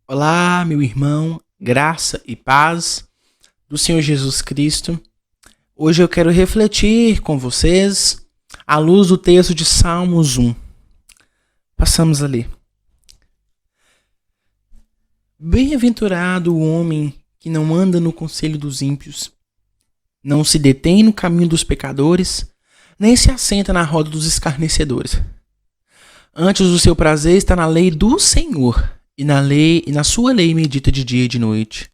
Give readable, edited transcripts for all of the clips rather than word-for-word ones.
Olá, meu irmão, graça e paz do Senhor Jesus Cristo. Hoje eu quero refletir com vocês à luz do texto de Salmos 1. Passamos a ler. Bem-aventurado o homem que não anda no conselho dos ímpios, não se detém no caminho dos pecadores, nem se assenta na roda dos escarnecedores. Antes o seu prazer está na lei do Senhor, e na sua lei medita de dia e de noite.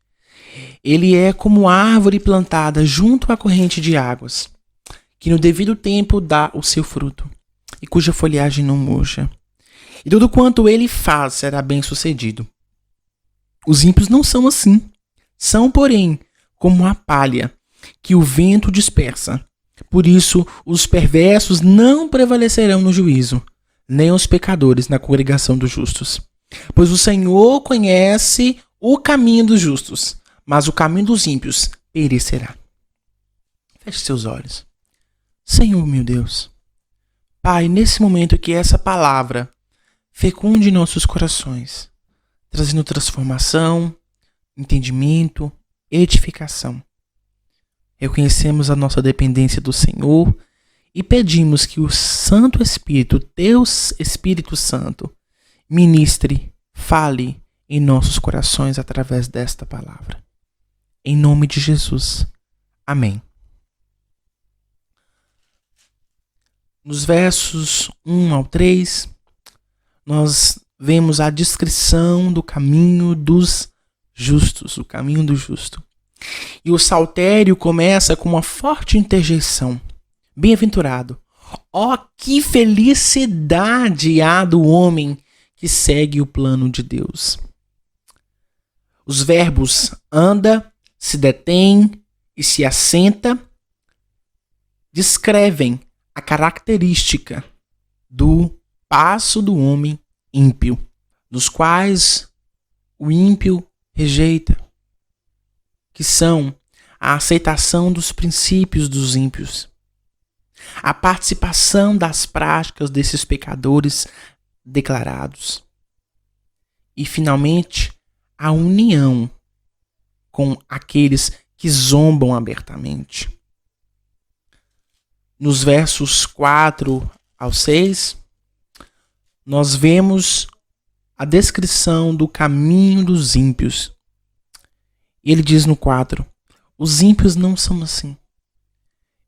Ele é como árvore plantada junto à corrente de águas, que no devido tempo dá o seu fruto, e cuja folhagem não murcha. E tudo quanto ele faz será bem-sucedido. Os ímpios não são assim. São, porém, como a palha, que o vento dispersa. Por isso, os perversos não prevalecerão no juízo, nem os pecadores na congregação dos justos. Pois o Senhor conhece o caminho dos justos, mas o caminho dos ímpios perecerá. Feche seus olhos. Senhor, meu Deus, Pai, nesse momento que essa palavra fecunde nossos corações, trazendo transformação, entendimento, edificação. Reconhecemos a nossa dependência do Senhor e pedimos que o Santo Espírito, Teu Espírito Santo, ministre, fale em nossos corações através desta palavra. Em nome de Jesus. Amém. Nos versos 1 ao 3, nós vemos a descrição do caminho dos justos, o caminho do justo. E o saltério começa com uma forte interjeição. Bem-aventurado. Ó, que felicidade há do homem que segue o plano de Deus. Os verbos anda, se detém e se assenta descrevem a característica do passo do homem ímpio, dos quais o ímpio rejeita, que são a aceitação dos princípios dos ímpios, a participação das práticas desses pecadores declarados e, finalmente, a união com aqueles que zombam abertamente. Nos versos 4 ao 6, nós vemos a descrição do caminho dos ímpios. E ele diz no 4, os ímpios não são assim.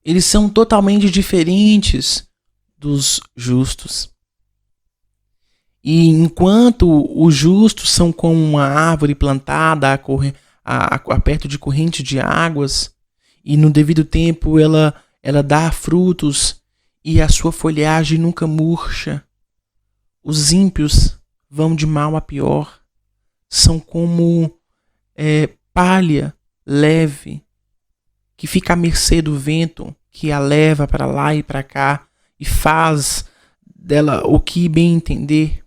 Eles são totalmente diferentes dos justos. E enquanto os justos são como uma árvore plantada perto de corrente de águas, e no devido tempo ela dá frutos e a sua folhagem nunca murcha, os ímpios vão de mal a pior. São como palha leve que fica à mercê do vento, que a leva para lá e para cá e faz dela o que bem entender.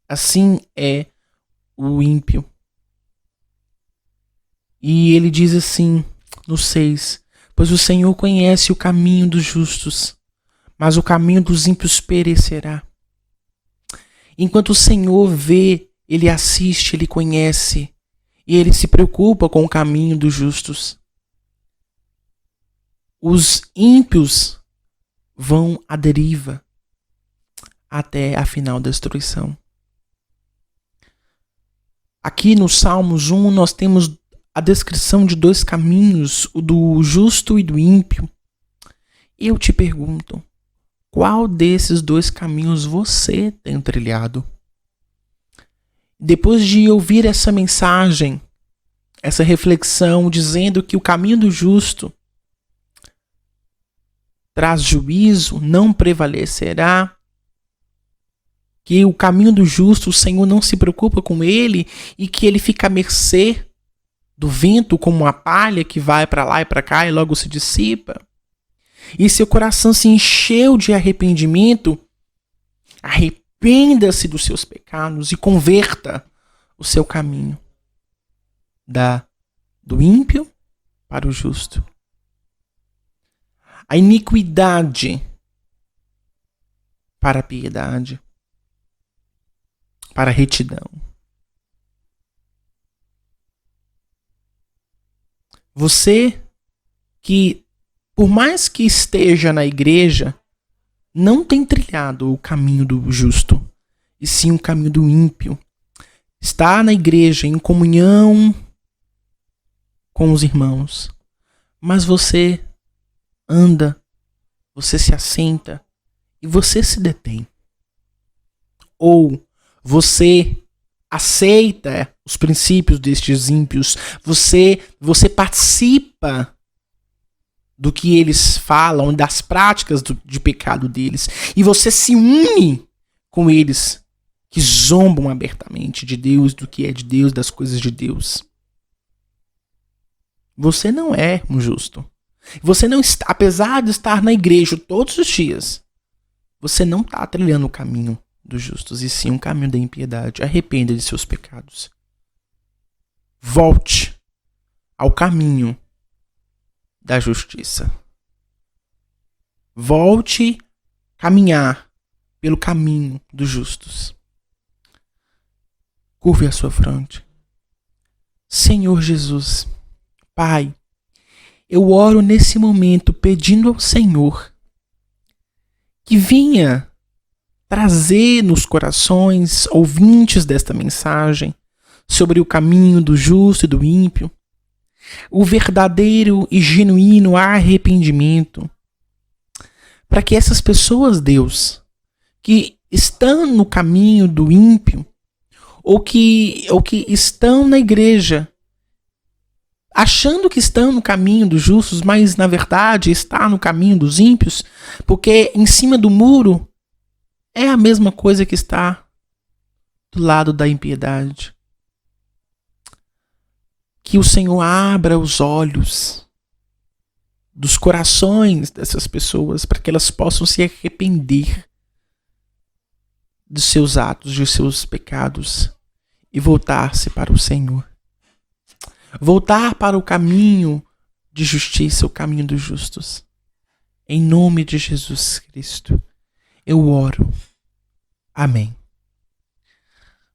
Assim é o ímpio. E ele diz assim, no 6, pois o Senhor conhece o caminho dos justos, mas o caminho dos ímpios perecerá. Enquanto o Senhor vê, ele assiste, ele conhece, e ele se preocupa com o caminho dos justos. Os ímpios vão à deriva até a final destruição. Aqui no Salmos 1 nós temos a descrição de dois caminhos, o do justo e do ímpio. Eu te pergunto, qual desses dois caminhos você tem trilhado? Depois de ouvir essa mensagem, essa reflexão dizendo que o caminho do justo traz juízo, não prevalecerá, que o caminho do justo, o Senhor não se preocupa com ele e que ele fica à mercê do vento como uma palha que vai para lá e para cá e logo se dissipa. E seu coração se encheu de arrependimento, arrependa-se dos seus pecados e converta o seu caminho do ímpio para o justo. A iniquidade para a piedade, para a retidão. Você que, por mais que esteja na igreja, não tem trilhado o caminho do justo, e sim o caminho do ímpio. Está na igreja em comunhão com os irmãos, mas você anda, você se assenta e você se detém. Ou você aceita os princípios destes ímpios, você participa do que eles falam, das práticas de pecado deles, e você se une com eles que zombam abertamente de Deus, do que é de Deus, das coisas de Deus. Você não é um justo. Você não está, apesar de estar na igreja todos os dias, você não está trilhando o caminho dos justos, e sim um caminho da impiedade. Arrependa de seus pecados. Volte ao caminho da justiça. Volte a caminhar pelo caminho dos justos. Curve a sua fronte. Senhor Jesus, Pai, eu oro nesse momento pedindo ao Senhor que venha trazer nos corações ouvintes desta mensagem sobre o caminho do justo e do ímpio o verdadeiro e genuíno arrependimento, para que essas pessoas, Deus, que estão no caminho do ímpio, ou que estão na igreja, achando que estão no caminho dos justos, mas na verdade está no caminho dos ímpios, porque em cima do muro é a mesma coisa que está do lado da impiedade. Que o Senhor abra os olhos dos corações dessas pessoas para que elas possam se arrepender dos seus atos, dos seus pecados e voltar-se para o Senhor. Voltar para o caminho de justiça, o caminho dos justos. Em nome de Jesus Cristo, eu oro. Amém.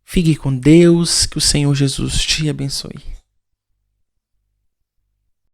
Fique com Deus, que o Senhor Jesus te abençoe.